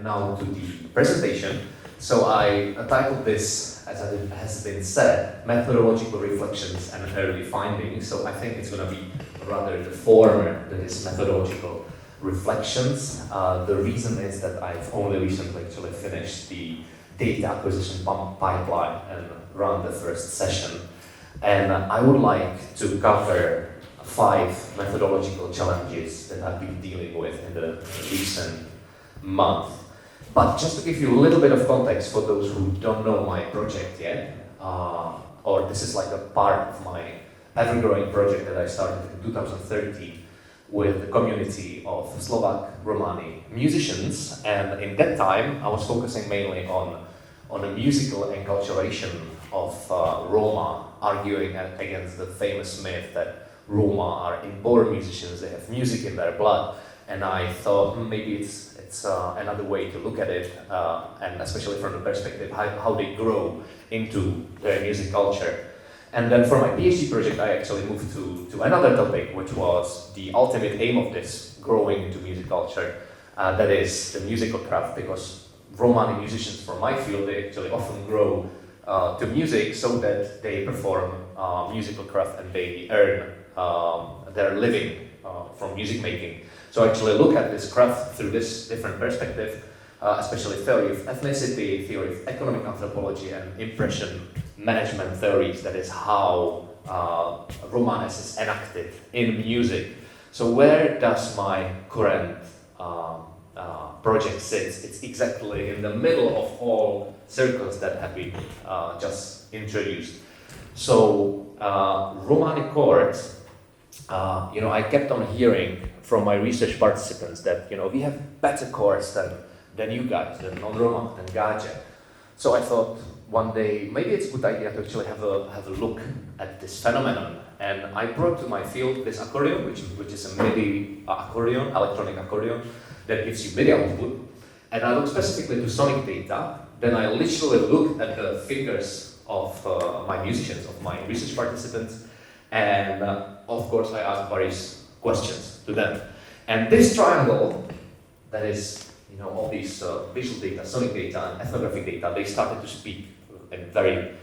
now to the presentation. So I titled this, as it has been said, Methodological Reflections and Early Findings. So I think it's going to be rather the former that is methodological reflections. The reason is that I've only recently actually finished the data acquisition pipeline and run the first session. And I would like to cover 5 methodological challenges that I've been dealing with in the recent month. But just to give you a little bit of context for those who don't know my project yet, or this is like a part of my ever-growing project that I started in 2013 with the community of Slovak Romani musicians, and in that time I was focusing mainly on the musical enculturation of Roma, arguing against the famous myth that Roma are inborn musicians, they have music in their blood, and I thought maybe it's another way to look at it, and especially from the perspective how they grow into their music culture. And then for my PhD project, I actually moved to another topic, which was the ultimate aim of this growing into music culture, that is the musical craft, because Romani musicians from my field, they actually often grow to music so that they perform musical craft and they earn their living from music making. So I actually look at this craft through this different perspective, especially theory of ethnicity, theory of economic anthropology, and impression management theories. That is how Romanes is enacted in music. So where does my current project sit? It's exactly in the middle of all circles that have been just introduced. So Romani Chords, I kept on hearing from my research participants that we have better chords than you guys, than non-Roma, than Gaje. So I thought one day maybe it's a good idea to actually have a look at this phenomenon. And I brought to my field this accordion, which is a MIDI accordion, electronic accordion, that gives you MIDI output. And I looked specifically to sonic data. Then I literally looked at the fingers of my musicians, of my research participants, and of course I asked various questions to them. And this triangle, that is, all these visual data, sonic data, and ethnographic data, they started to speak in a very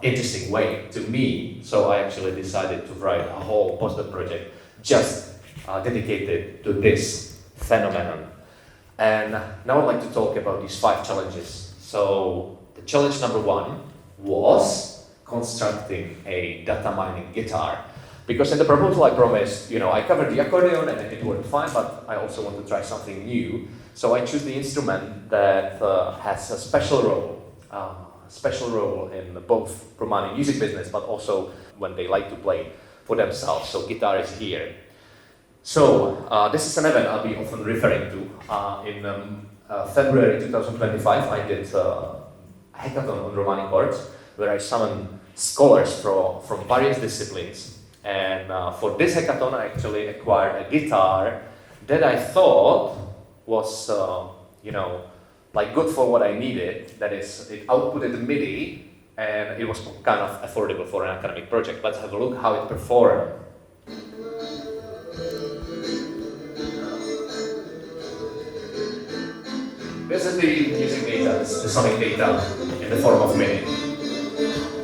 interesting way to me. So I actually decided to write a whole postdoc project just dedicated to this phenomenon. And now I'd like to talk about these 5 challenges. So the challenge number 1 was constructing a data mining guitar. Because in the proposal I promised, I covered the accordion and it worked fine, but I also want to try something new. So I choose the instrument that has a special role in both Romani music business, but also when they like to play for themselves. So guitar is here. So this is an event I'll be often referring to. In February 2025, I did a hackathon on Romani Chords, where I summoned scholars from various disciplines. And for this hackathon, I actually acquired a guitar that I thought was, good for what I needed. That is, it outputted MIDI, and it was kind of affordable for an academic project. Let's have a look how it performed. This is the music data, the sonic data in the form of MIDI.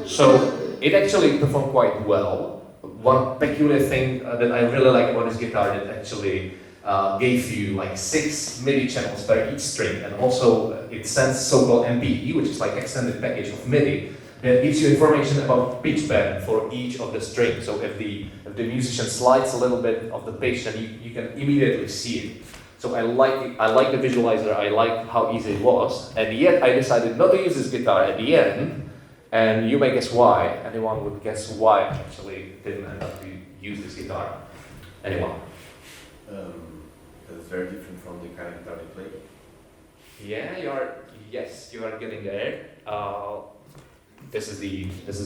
So it actually performed quite well. One peculiar thing that I really like about this guitar, it actually gave you like 6 MIDI channels per each string, and also it sends so-called MPE, which is like extended package of MIDI, that gives you information about pitch bend for each of the strings. So if the musician slides a little bit of the pitch, then you can immediately see it. So I like the visualizer, I like how easy it was, and yet I decided not to use this guitar at the end. And you may guess why. Anyone would guess why I actually didn't end up to use this guitar? Anyone? That's very different from the kind of guitar you play. Yeah, you are getting there. This is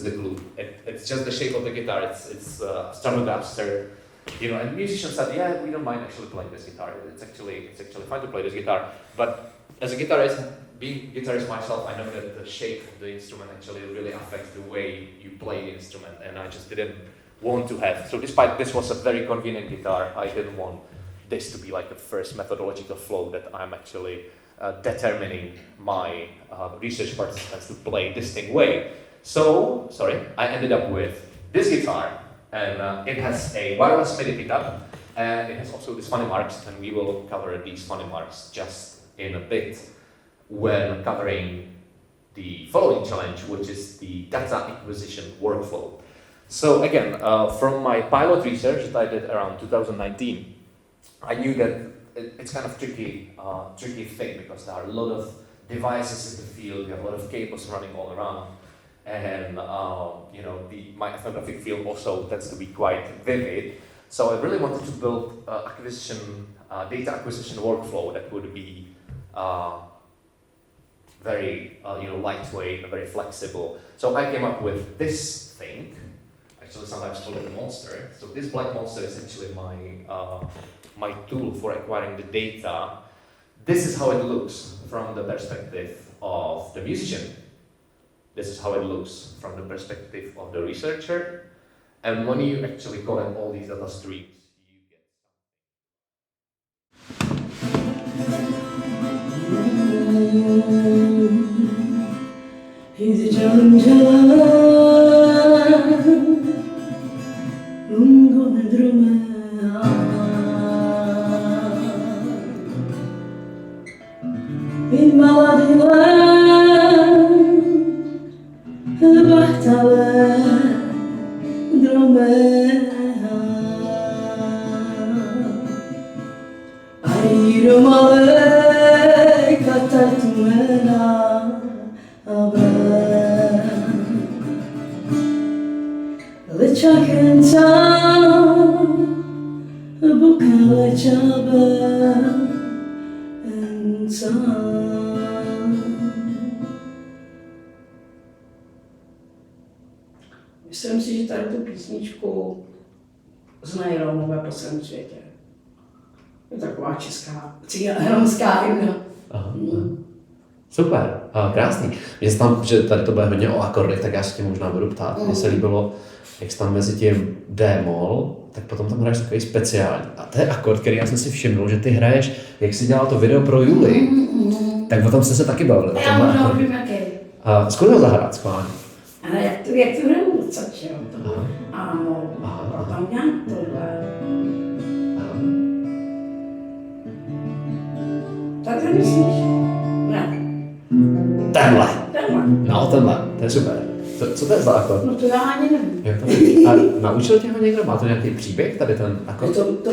the clue. It's just the shape of the guitar. It's Stratocaster. And musicians said, yeah, we don't mind actually playing this guitar. It's actually fine to play this guitar. But as a guitarist, being a guitarist myself, I know that the shape of the instrument actually really affects the way you play the instrument, and I just didn't want to have. So despite this was a very convenient guitar, I didn't want this to be like the first methodological flow that I'm actually determining my research participants to play distinct way. So, I ended up with this guitar, and it has a wireless MIDI pickup, and it has also these funny marks, and we will cover these funny marks just in a bit when covering the following challenge, which is the data acquisition workflow. So again, from my pilot research that I did around 2019, I knew that it's kind of tricky thing because there are a lot of devices in the field, you have a lot of cables running all around, and my ethnographic field also tends to be quite vivid. So I really wanted to build data acquisition workflow that would be very lightweight and very flexible. So I came up with this thing, actually sometimes called it a monster. So this black monster is actually my tool for acquiring the data. This is how it looks from the perspective of the musician. This is how it looks from the perspective of the researcher. And when you actually connect all these data streams, you get Myslím si, že tady tu písničku znají Romové po celém světě. Je taková česká, romská hymna. Super, krásný. Mně se tam, že tady to bude hodně o akordech, tak já se tě možná budu ptát. Mně se líbilo, jak jsi tam mezi tím D-moll, tak potom tam hraješ takový speciální. A to je akord, který já jsem si všimnul, že ty hraješ, jak jsi dělal to video pro Juli, tak potom jste se taky bavili. Já možná vím, jaký. Zkus ho zahrát schválně. Ale jak to hraju odsaď, jo? Ano, a tam nějak tohle. Tak myslíš? Ne. Tenhle. No, tenhle, to je super. Co to je za akord? No to já ani nevím. A naučil tě ho někdo? Má to nějaký příběh, tady ten akord? To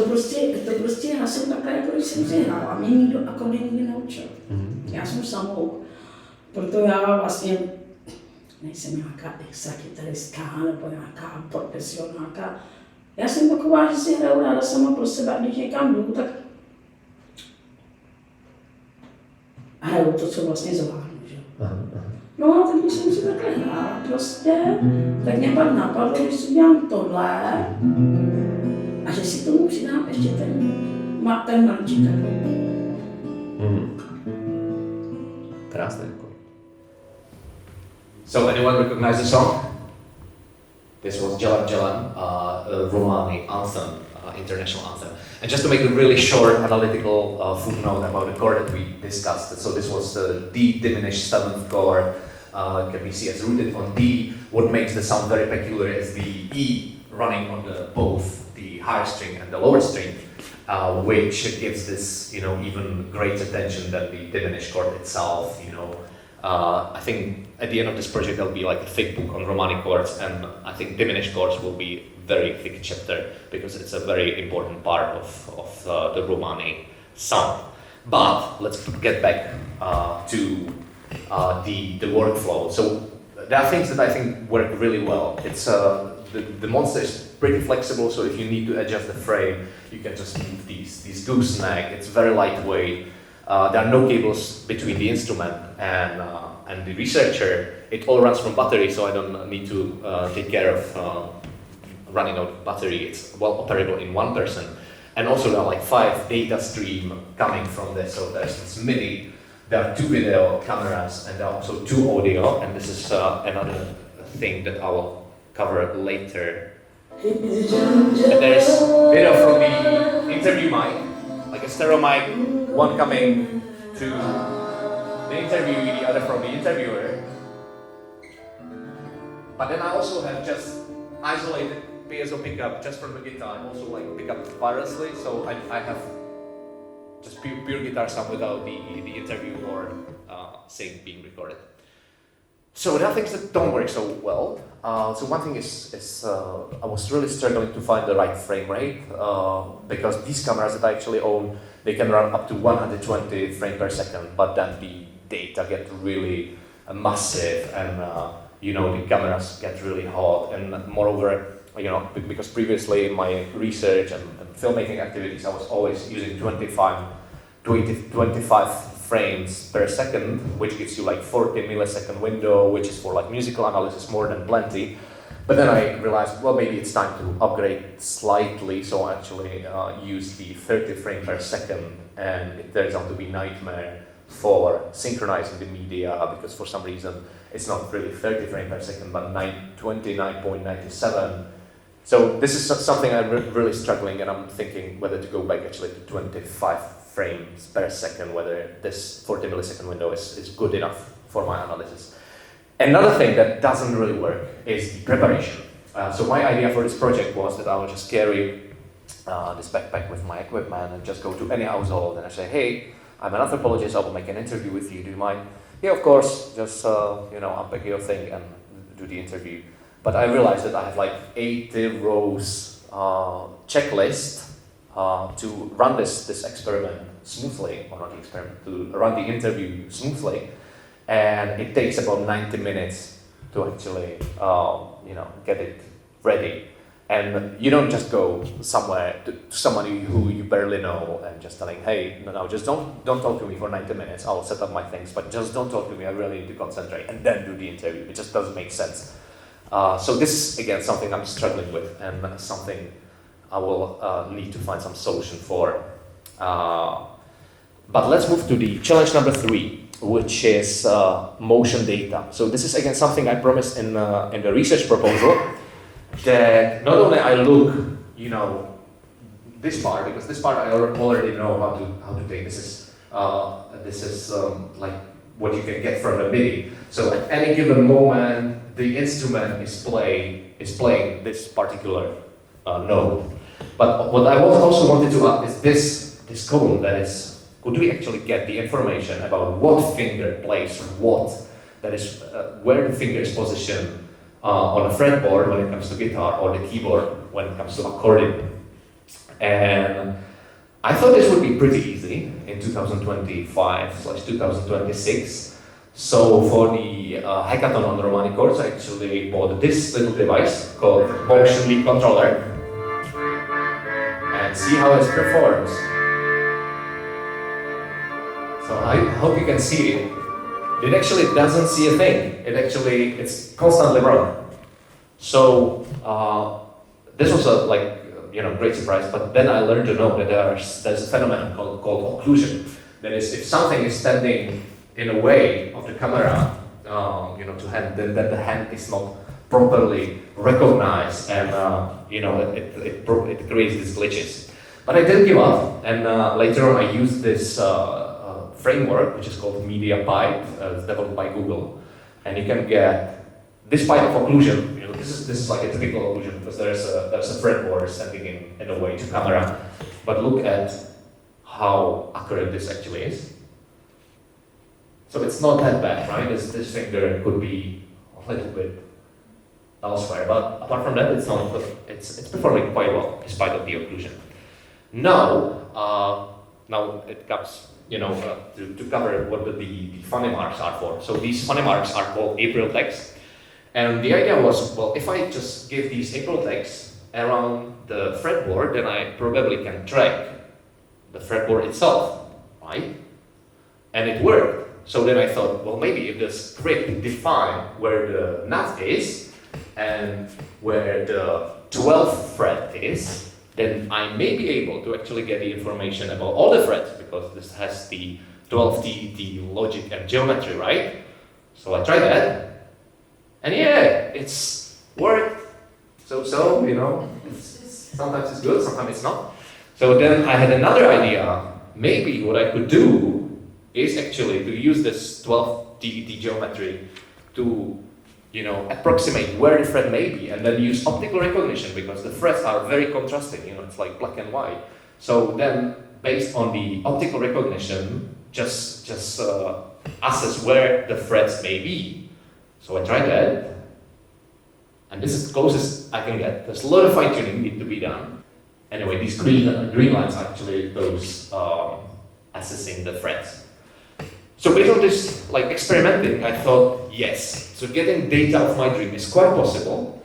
prostě já jsem takhle, jako když jsem si hrál a mě nikdo akordy nikdy naučil. Já jsem samouk. Proto já vlastně nejsem nějaká extra kytaristka nebo nějaká profesionálka. Já jsem taková, že si hraju ráda sama pro sebe a když někam jdu, tak hraju to, co vlastně zvládnu, že? No a tak když jsem si takhle hrála prostě, tak mě pak napadlo, že si udělám tohle a že si tomu přidám ještě ten maličký takhle. Krásný. So anyone recognize the song? This was Jalan Jalan, Romani anthem, international anthem. And just to make a really short analytical footnote about the chord that we discussed, so this was the D diminished 7th chord, can be seen as rooted on D. What makes the sound very peculiar is the E running on both the higher string and the lower string, which gives this, even greater tension than the diminished chord itself. I think at the end of this project there'll be like a thick book on Romani chords, and I think diminished chords will be a very thick chapter because it's a very important part of the Romani sound. But let's get back to the workflow. So there are things that I think work really well. It's the monster is pretty flexible, so if you need to adjust the frame, you can just move these gooseneck. It's very lightweight. There are no cables between the instrument and the researcher. It all runs from battery, so I don't need to take care of running out of battery. It's well operable in one person. And also there are like 5 data streams coming from this. So there's this MIDI, there are 2 video cameras, and there are also 2 audio. And this is another thing that I will cover later. And there's video from the interview mic, like a stereo mic, one coming to the interviewee, the other from the interviewer. But then I also have just isolated piezo pickup just from the guitar, also like pick up wirelessly, so I have just pure guitar sound without the interview or sync being recorded. So there are things that don't work so well. So one thing is I was really struggling to find the right frame rate because these cameras that I actually own, they can run up to 120 frames per second, but then the data get really massive and the cameras get really hot, and moreover, because previously in my research and filmmaking activities, I was always using 25 frames per second, which gives you like 40 millisecond window, which is for like musical analysis more than plenty. But then I realized, well, maybe it's time to upgrade slightly, so I actually use the 30 frame per second, and it turns out to be a nightmare for synchronizing the media, because for some reason it's not really 30 frames per second, but 29.97. So this is something I'm really struggling, and I'm thinking whether to go back actually to 25 frames per second, whether this 40 millisecond window is good enough for my analysis. Another thing that doesn't really work is the preparation. So my idea for this project was that I would just carry this backpack with my equipment and just go to any household and I say, hey, I'm an anthropologist, I will make an interview with you, do you mind? Yeah, of course, just unpack your thing and do the interview. But I realized that I have like 80 rows checklist to run this experiment smoothly, or not the experiment, to run the interview smoothly. And it takes about 90 minutes to actually get it ready. And you don't just go somewhere to somebody who you barely know and just telling, hey, no, just don't talk to me for 90 minutes, I'll set up my things, but just don't talk to me, I really need to concentrate, and then do the interview. It just doesn't make sense. So this is, again, something I'm struggling with, and something I will need to find some solution for. But let's move to the challenge number 3, which is motion data. So this is, again, something I promised in the research proposal, that not only I look, this part, because this part I already know how to take. This is like what you can get from the MIDI. So at any given moment, the instrument is playing this particular note. But what I also wanted to add is this column, that is, could we actually get the information about what finger plays what? That is, where the finger is positioned on a fretboard when it comes to guitar, or the keyboard when it comes to accordion. And I thought this would be pretty easy in 2025/2026. So for the hackathon on the Romani Chords, I actually bought this little device called Motion Lead Controller, and see how it performs. So I hope you can see it. It actually doesn't see a thing. It's constantly wrong. So this was a great surprise. But then I learned to know that there's a phenomenon called occlusion. That is, if something is standing in a way of the camera, to hand, then the hand is not properly recognized, and it creates these glitches. But I didn't give up, and later on I used this framework, which is called Media Pipe, developed by Google, and you can get this pipe of occlusion. This is like a typical occlusion, because there's a fretboard standing in a way to camera. But look at how accurate this actually is. So it's not that bad, right? This finger could be a little bit elsewhere, but apart from that, it's performing quite well despite of the occlusion. Now it comes, to cover what the funny marks are for. So these funny marks are called April tags. And the idea was, well, if I just give these April tags around the fretboard, then I probably can track the fretboard itself, right? And it worked. So then I thought, well, maybe if the script define where the nut is and where the 12th fret is, then I may be able to actually get the information about all the frets, because this has the 12th, the logic and geometry, right? So I tried that, and yeah, it's worked. So sometimes it's good, sometimes it's not. So then I had another idea. Maybe what I could do is actually to use this 12 TET geometry to, approximate where the fret may be, and then use optical recognition because the frets are very contrasting. It's like black and white. So then, based on the optical recognition, just assess where the frets may be. So I tried that, and this is the closest I can get. There's a lot of fine tuning need to be done. Anyway, these green lines are actually those assessing the frets. So based on this experimenting, I thought, yes, so getting data of my dream is quite possible.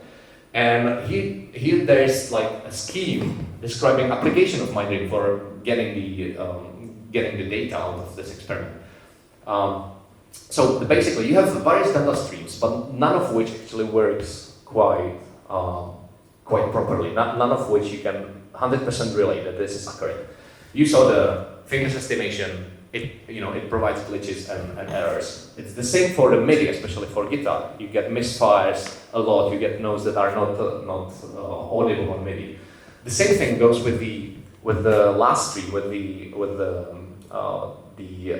And here there is a scheme describing application of my dream for getting the data out of this experiment. So basically, you have various data streams, but none of which actually works quite properly. None of which you can 100% relate that this is accurate. You saw the fingers estimation. It provides glitches and errors. It's the same for the MIDI, especially for guitar. You get misfires a lot. You get notes that are not audible on MIDI. The same thing goes with the last tree, with the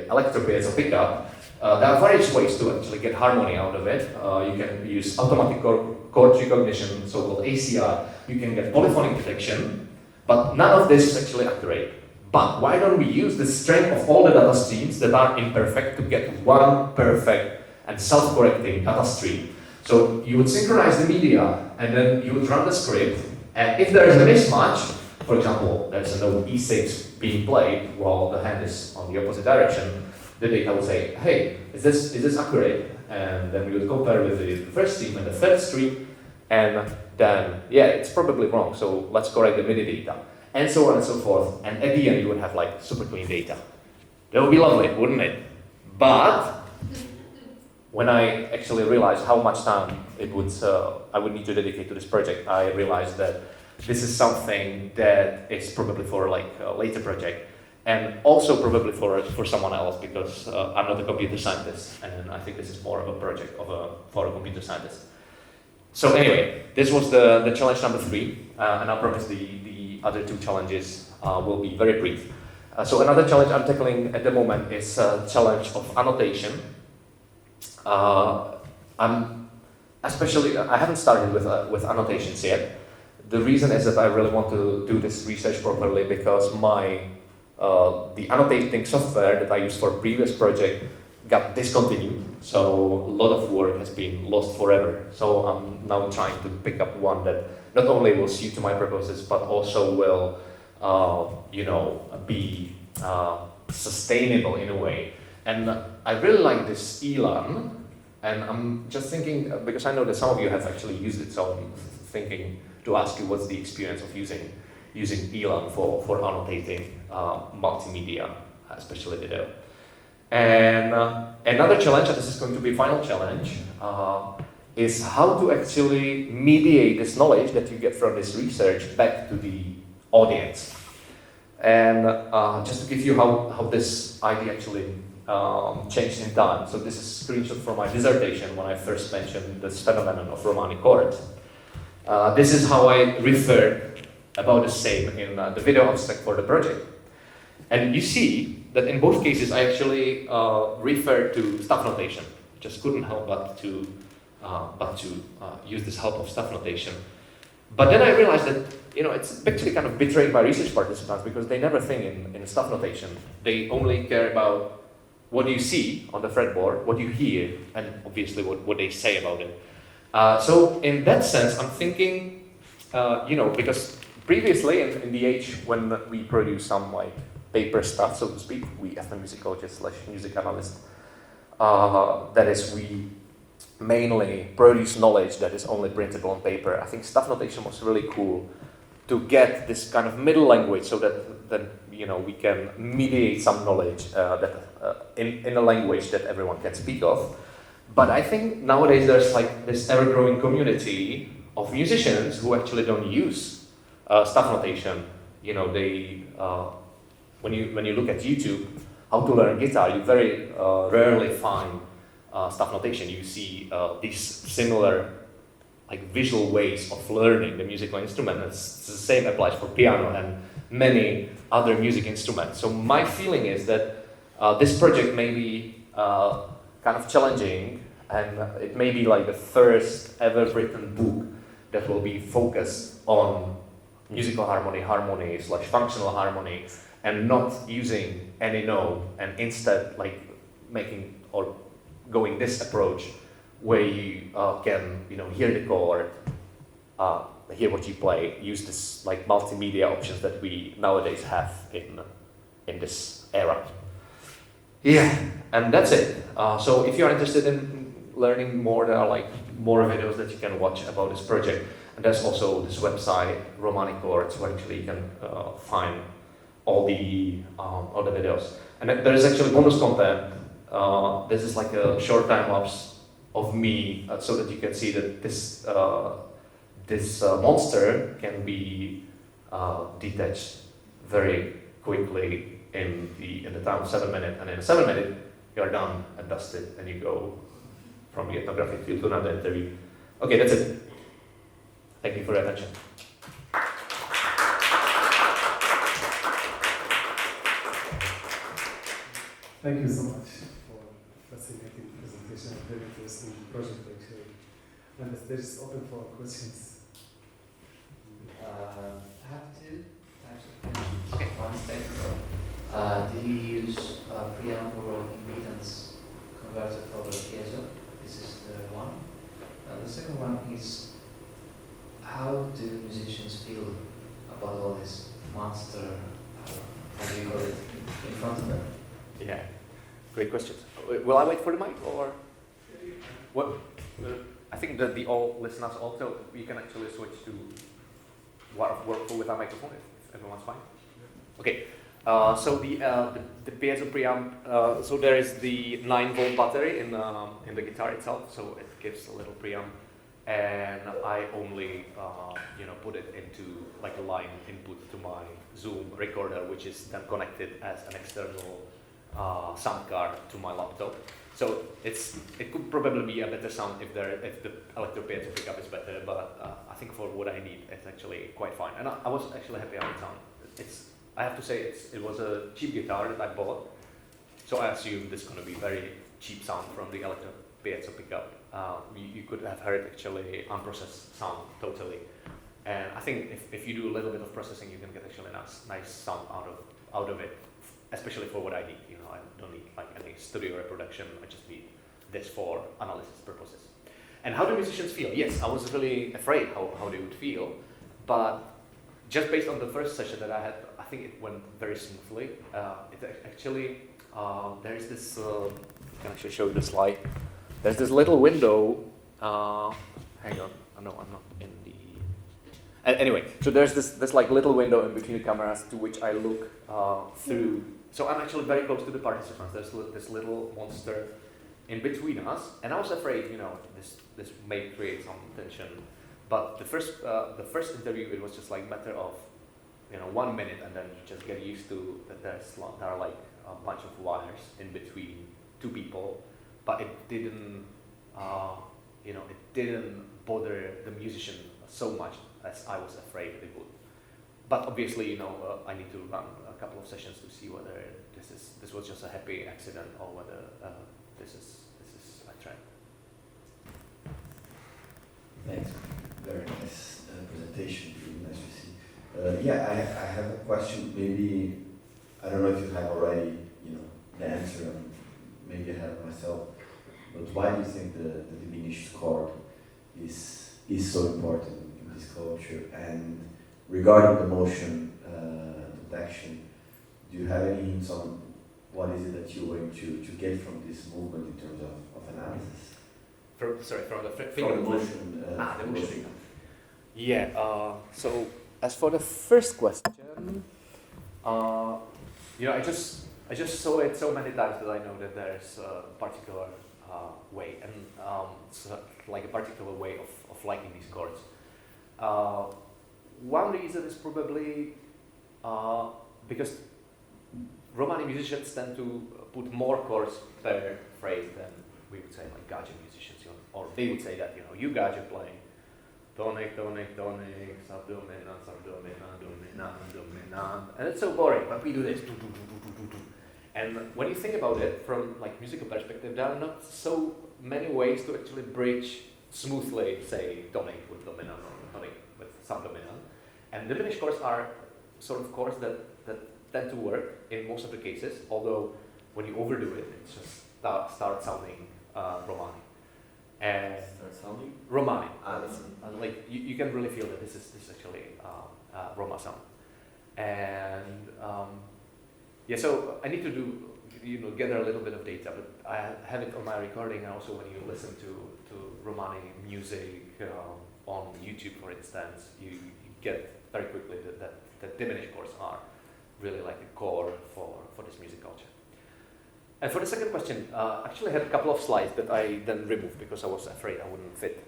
Electro-piezo pickup. There are various ways to actually get harmony out of it. You can use automatic chord recognition, so-called ACR. You can get polyphonic detection, but none of this is actually accurate. But why don't we use the strength of all the data streams that are imperfect to get one perfect and self-correcting data stream? So you would synchronize the media, and then you would run the script, and if there is a mismatch, for example, there's a note E6 being played while the hand is on the opposite direction, the data will say, hey, is this accurate? And then we would compare with the first stream and the third stream, and then, yeah, it's probably wrong, so let's correct the MIDI data. And so on and so forth, and at the end you would have super clean data. That would be lovely, wouldn't it? But when I actually realized how much time I would need to dedicate to this project, I realized that this is something that is probably for a later project, and also probably for someone else, because I'm not a computer scientist, and I think this is more of a project for a computer scientist. So anyway, this was the challenge number 3, and I promise the other 2 challenges will be very brief. So another challenge I'm tackling at the moment is a challenge of annotation. I haven't started with annotations yet. The reason is that I really want to do this research properly because the annotating software that I used for previous project got discontinued. So a lot of work has been lost forever. So I'm now trying to pick up one that not only will suit to my purposes, but also will, be sustainable in a way. And I really like this Elan, and I'm just thinking, because I know that some of you have actually used it, so I'm thinking to ask you what's the experience of using Elan for annotating multimedia, especially video. And another challenge, and this is going to be a final challenge, is how to actually mediate this knowledge that you get from this research back to the audience. And just to give you how this idea actually changed in time. So this is a screenshot from my dissertation when I first mentioned this phenomenon of Romani Chords. This is how I referred about the same in the video abstract for the project. And you see that in both cases I actually referred to staff notation. Just couldn't help but to use this help of staff notation. But then I realized that it's actually kind of betraying my research participants because they never think in staff notation. They only care about what you see on the fretboard, what you hear, and obviously what they say about it. So in that sense, I'm thinking, because previously in the age when we produce some paper stuff, so to speak, we ethnomusicologists / music analysts, that is, we mainly produce knowledge that is only printable on paper. I think staff notation was really cool to get this kind of middle language so that we can mediate some knowledge in a language that everyone can speak of. But I think nowadays there's this ever-growing community of musicians who actually don't use staff notation. When you look at YouTube, how to learn guitar, you very rarely find staff notation. You see these similar visual ways of learning the musical instrument. The same applies for piano and many other music instruments. So my feeling is that this project may be kind of challenging, and it may be like the first ever written book that will be focused on musical harmony / functional harmony, and not using any note, and instead like making or going this approach where you can hear the chord, hear what you play, use this like multimedia options that we nowadays have in this era. Yeah, and that's it. So if you're interested in learning more, there are like more videos that you can watch about this project. And there's also this website, Romani Chords, where actually you can find all the videos. And then there is actually bonus content. This is like a short time lapse of me, so that you can see that this monster can be detached very quickly in the time of 7 minutes, and in 7 minutes you're done and dusted, and you go from the ethnographic field to another interview. Okay, that's it. Thank you for your attention. Thank you so much for fascinating presentation and very interesting project actually. And the stage is open for questions. I have two types of questions. Okay. One is technical. Do you use preamp or impedance converter for the piezo? This is the one. The second one is, how do musicians feel about all this monster, how do you call it, in front of them? Yeah, great questions. Will I wait for the mic or what? I think that the all listeners also, we can actually switch to work with our microphone if everyone's fine. Okay. So the piezo preamp. So there is the 9-volt battery in the guitar itself. So it gives a little preamp, and I only put it into like a line input to my Zoom recorder, which is then connected as an external sound card to my laptop. So it could probably be a better sound if the Electro-piezo pickup is better, but I think for what I need, it's actually quite fine. And I was actually happy how it sounded. I have to say it was a cheap guitar that I bought, so I assume this is going to be very cheap sound from the Electro-piezo pickup. You could have heard actually unprocessed sound totally, and I think if you do a little bit of processing, you can get actually nice sound out of it, especially for what I need. I don't need like any studio reproduction. I just need this for analysis purposes. And how do musicians feel? Yes, I was really afraid how they would feel, but just based on the first session that I had, I think it went very smoothly. It actually, there is this, I can actually show you the slide. There's this little window, hang on, no, I'm not in the, anyway, so there's this like little window in between the cameras to which I look through. So I'm actually very close to the participants. There's this little monster in between us, and I was afraid, this may create some tension. But the first interview, it was just like matter of 1 minute, and then you just get used to that there are like a bunch of wires in between two people, but it didn't bother the musician so much as I was afraid it would. But obviously, I need to run a couple of sessions to see whether this was just a happy accident or whether this is a trend. Thanks. Very nice presentation. Really nice to see. I have a question. Maybe I don't know if you have already, the answer. And maybe I have myself. But why do you think the diminished chord is so important in this culture? And regarding the motion detection, do you have any hints on what is it that you're going to get from this movement in terms of analysis? From the From the motion. The motion. Yeah. So as for the first question, I just saw it so many times that I know that there's a particular way, and it's like a particular way of liking these chords. One reason is probably because Romani musicians tend to put more chords per phrase than we would say like Gaja musicians, or they would say that you Gaja playing tonic, tonic, tonic, subdominant, subdominant, dominant, dominant, and it's so boring. But we do this, And when you think about it from like musical perspective, there are not so many ways to actually bridge smoothly, say, tonic with dominant or tonic with subdominant. And diminished chords are sort of chords that tend to work in most of the cases, although when you overdo it, it just starts sounding Romani. And Start sounding? Romani. Listen. Like you can really feel that this is actually Roma sound. And yeah, so I need to do, gather a little bit of data, but I have it on my recording, and also when you listen to Romani music on YouTube, for instance, you get very quickly that diminished chords are really like the core for this music culture. And for the second question, actually I had a couple of slides that I then removed because I was afraid I wouldn't fit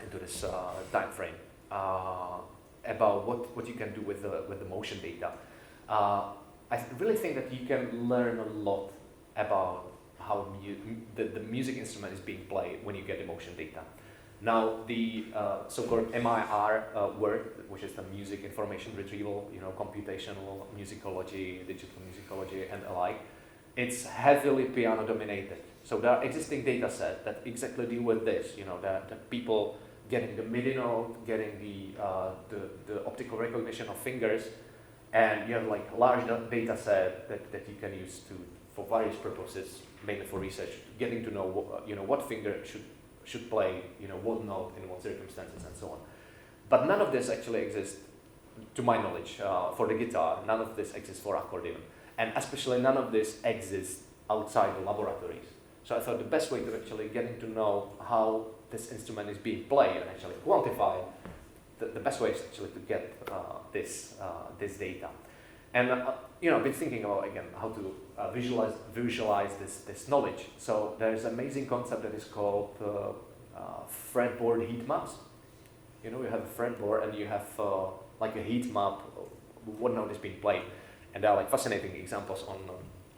into this time frame about what you can do with the motion data. I really think that you can learn a lot about how the music instrument is being played when you get the motion data. Now, the so-called MIR word, which is the music information retrieval, computational musicology, digital musicology, and alike, it's heavily piano dominated. So there are existing data sets that exactly deal with this. The people getting the MIDI note, getting the optical recognition of fingers, and you have like a large data set that you can use for various purposes, mainly for research, getting to know what finger should play what note in what circumstances and so on. But none of this actually exists, to my knowledge, for the guitar. None of this exists for accordion, and especially none of this exists outside the laboratories. So I thought the best way to actually getting to know how this instrument is being played and actually quantify, the best way is actually to get this data. And I've been thinking about again how to visualize this knowledge. So there's an amazing concept that is called fretboard heat maps. You have a fretboard and you have like a heat map of what note is being played, and there are like fascinating examples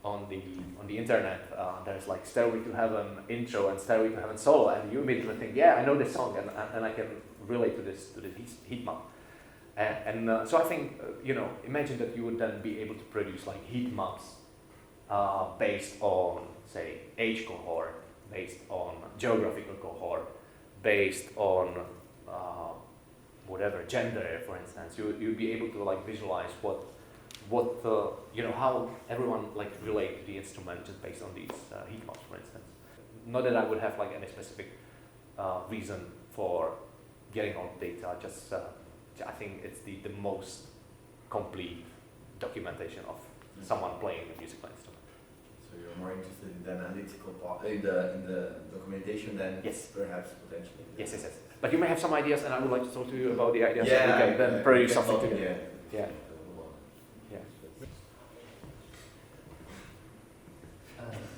on the internet. There's like Stairway to Heaven intro and Stairway to Heaven solo, and you immediately think, yeah, I know this song, and I can relate to this heat map. So I think, imagine that you would then be able to produce like heat maps based on, say, age cohort, based on geographical cohort, based on whatever, gender, for instance. You'd be able to like visualize how everyone like relate to the instrument just based on these heat maps, for instance. Not that I would have like any specific reason for getting on data, just I think it's the most complete documentation of someone playing a musical instrument. So you're more interested in the analytical part, in the documentation than Yes. perhaps potentially. Yes. But you may have some ideas, and I would like to talk to you about the ideas Yeah, so we can then produce something talking, together. Yeah.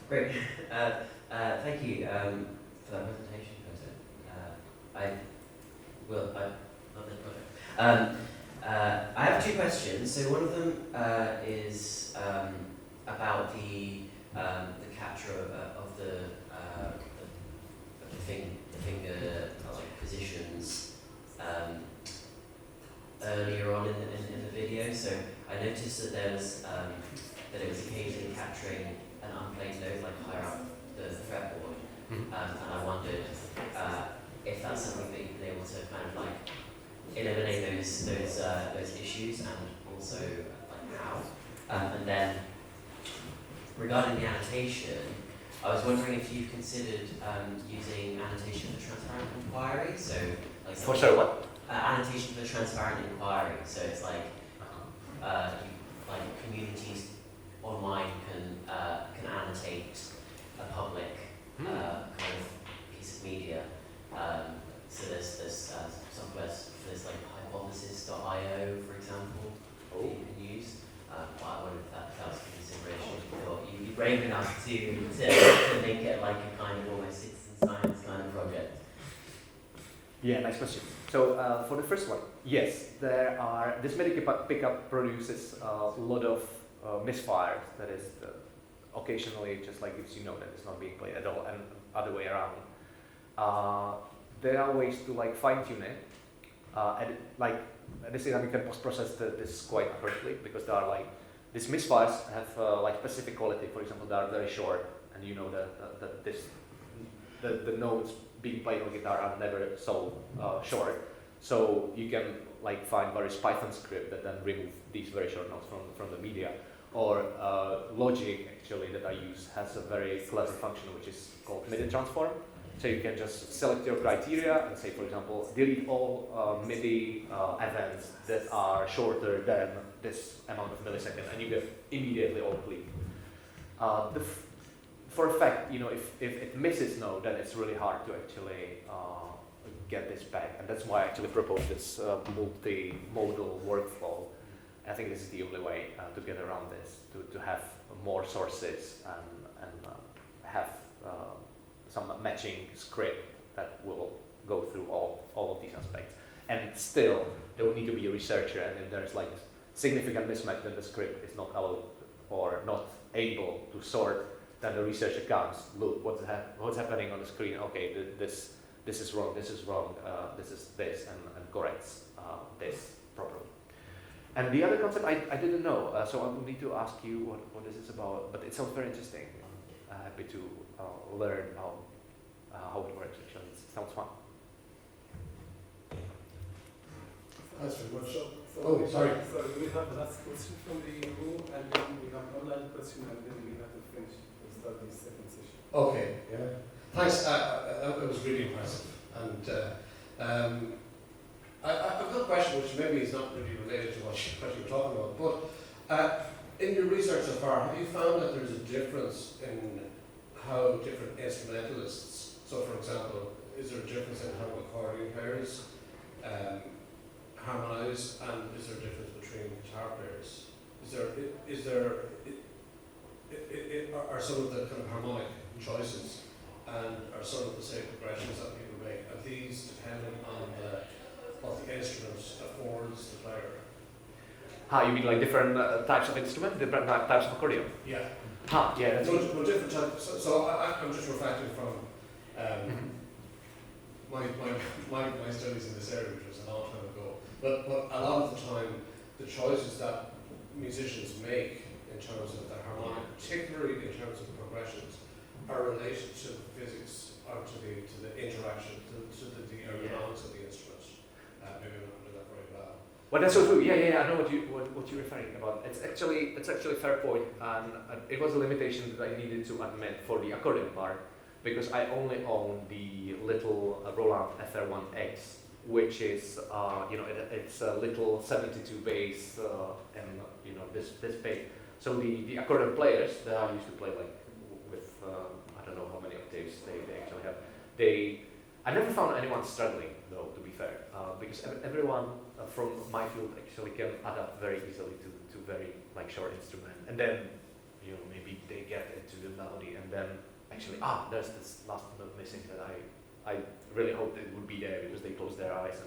Great. Thank you for that presentation, Jose. I love this project. I have two questions. So one of them is about the capture of the finger positions earlier on in the video. So I noticed that there was that it was occasionally capturing an unplayed note like higher up the fretboard, and I wondered if that's something that you've been able to kind of like eliminate those issues, and also like how. And then regarding the annotation, I was wondering if you've considered using annotation for transparent inquiry. So like For sure, what? Annotation for transparent inquiry. So it's like communities online can annotate a public kind of piece of media. So there's software for this like hypothesis.io, for example, that you can use. But I wondered if that was a consideration. You'd be brave enough to make it like a kind of almost citizen science kind of project. Yeah, nice question. So for the first one, yes, this MIDI pickup produces a lot of misfires. That is, occasionally just like gives you know that it's not being played at all, and other way around. There are ways to like fine tune it. At the same time, you can post process this quite correctly because there are like these misfires have like specific quality. For example, they are very short, and you know that the notes being played on guitar are never so short. So you can like find various Python script that then remove these very short notes from the media. Or Logic actually that I use has a very clever function which is called MIDI transform. So you can just select your criteria and say, for example, delete all MIDI events that are shorter than this amount of millisecond, and you get immediately all clean. For a fact, you know, if it misses note, then it's really hard to actually get this back, and that's why I actually propose this multimodal workflow. I think this is the only way to get around this, to have more sources and have some matching script that will go through all of these aspects. And still, there will need to be a researcher, and if there's like significant mismatch, then the script is not allowed or not able to sort, then the researcher comes, look, what's happening on the screen, okay, this is wrong, this is wrong, this is this, and corrects this properly. And the other concept I didn't know, so I will need to ask you what this is about, but it sounds very interesting. Happy to learn how it works actually. It sounds fun. Thanks very much. So, sorry. So we have the last question from the room, and then we have an online question, and then we have to finish. We'll start the second session. Okay, yeah. Thanks. That was really impressive. And I've got a question which maybe is not really related to what you were talking about, but in your research so far, have you found that there's a difference in how different instrumentalists, so for example, is there a difference in how accordion players harmonize, and is there a difference between guitar players? Are some of the kind of harmonic choices and are some of the same progressions that people make, are these dependent on what the instrument affords the player? You mean like different types of instrument, different types of accordion? Yeah. Yeah, that's Well, different types. So I'm just reflecting from my studies in this area, which was a long time ago. But a lot of the time, the choices that musicians make in terms of the harmonic, particularly in terms of the progressions, are related to the physics or to the interaction, to the ergonomics of the instrument. Maybe I'm not doing that very well. Well, that's so true. Yeah. I know what you're referring about. It's actually a fair point, and it was a limitation that I needed to admit for the accordion part, because I only own the little Roland FR1X, which is it's a little 72 bass and this big. So the accordion players that I used to play like with I don't know how many octaves they actually have. I never found anyone struggling though, to be fair, because everyone from my field actually can adapt very easily to very like short instrument, and then maybe they get into the melody, and then actually there's this last note missing that I really hoped it would be there because they close their eyes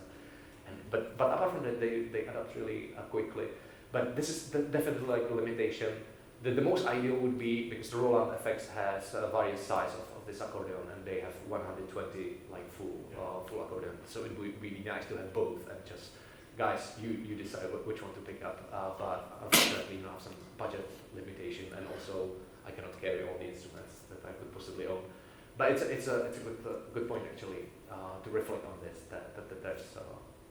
but apart from that they adapt really quickly. But this is definitely like a limitation. The most ideal would be, because the Roland FX has various size of this accordion, and they have 120 like full accordion. So it would be nice to have both, and just guys, you decide which one to pick up. But unfortunately, have some budget limitation, and also I cannot carry all the instruments that I could possibly own. But it's a good point actually to reflect on this. That there's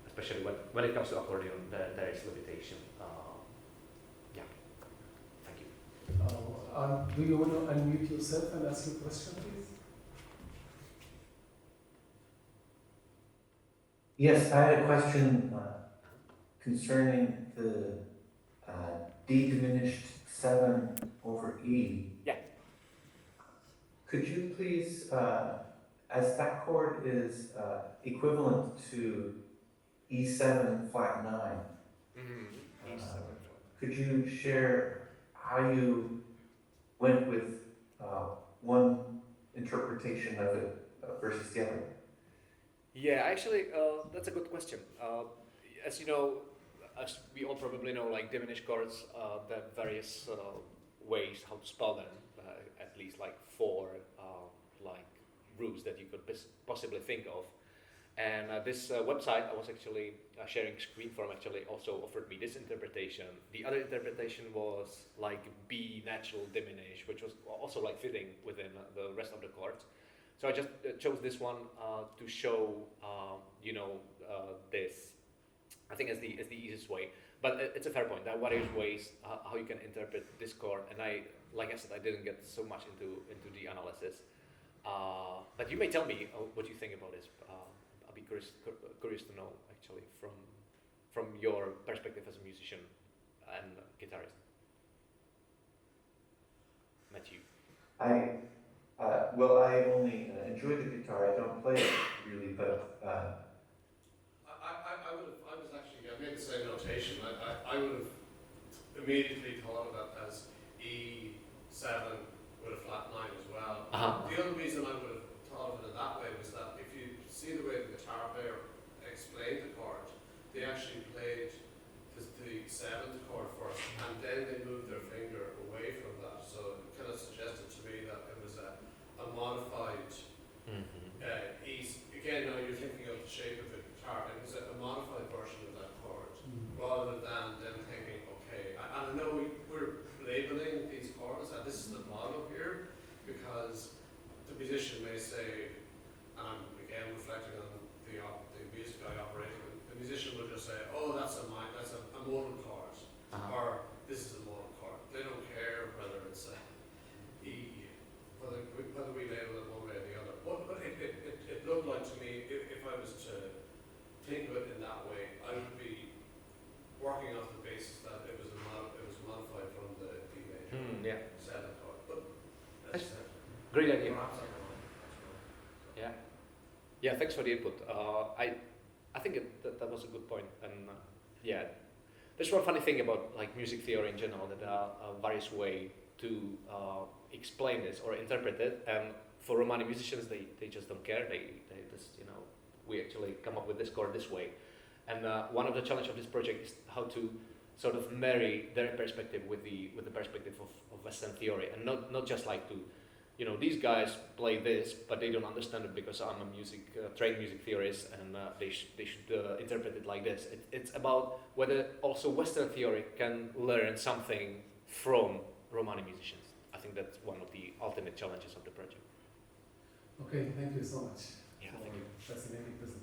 especially when it comes to accordion, there is limitation. Thank you. Do you want to unmute yourself and ask your question, please? Yes, I had a question concerning the D diminished 7 over E. Yeah. Could you please, as that chord is equivalent to E7 flat 9, could you share how you went with one interpretation of it versus the other? Yeah, actually, that's a good question. As you know, as we all probably know, like diminished chords, there are various ways how to spell them. At least like 4 like routes that you could possibly think of. And this website, I was actually sharing screen from, actually also offered me this interpretation. The other interpretation was like B natural diminished, which was also like fitting within the rest of the chords. So I just chose this one to show, this. I think is the easiest way. But it's a fair point. There are various ways how you can interpret this chord. And like I said, I didn't get so much into the analysis. But you may tell me what you think about this. I'll be curious to know actually from your perspective as a musician and guitarist. Matthew. I only enjoy the guitar. I don't play it really, but I made the same notation. I would have immediately thought of it as E7 with a flat 9 as well. Uh-huh. The other reason I would have thought of it in that way was that if you see the way the guitar player explained the chord, they actually played the seventh chord first, and then they moved their finger away from that. So it kind of suggested to me that it was a modified E. Again, now you're thinking of the shape of the guitar, and it was a modified version of that chord, rather than them thinking, okay, and I know we're labeling these chords, and this is the model here, because the musician may say, and I'm again reflecting on the music I operating with, the musician will just say, oh, that's a modal chord, or this is a modal chord. They don't care whether it's a E, whether we label it one way or the other. But it looked like to me, if I was to think of it in that way, I would be working off the basis that it was modified from the D major seventh chord. But that's great idea. perhaps I'm wrong. Yeah. Yeah, thanks for the input. I think that was a good point. And there's one funny thing about like music theory in general, that there are various ways to explain this or interpret it. And for Romani musicians, they just don't care. They just, we actually come up with this chord this way. And one of the challenge of this project is how to sort of marry their perspective with the perspective of Western theory, and not just like to, these guys play this, but they don't understand it because I'm a trained music theorist, and they should interpret it like this. It's about whether also Western theory can learn something from Romani musicians. I think that's one of the ultimate challenges of the project. Okay, thank you so much. Yeah, for thank you. Fascinating presentation.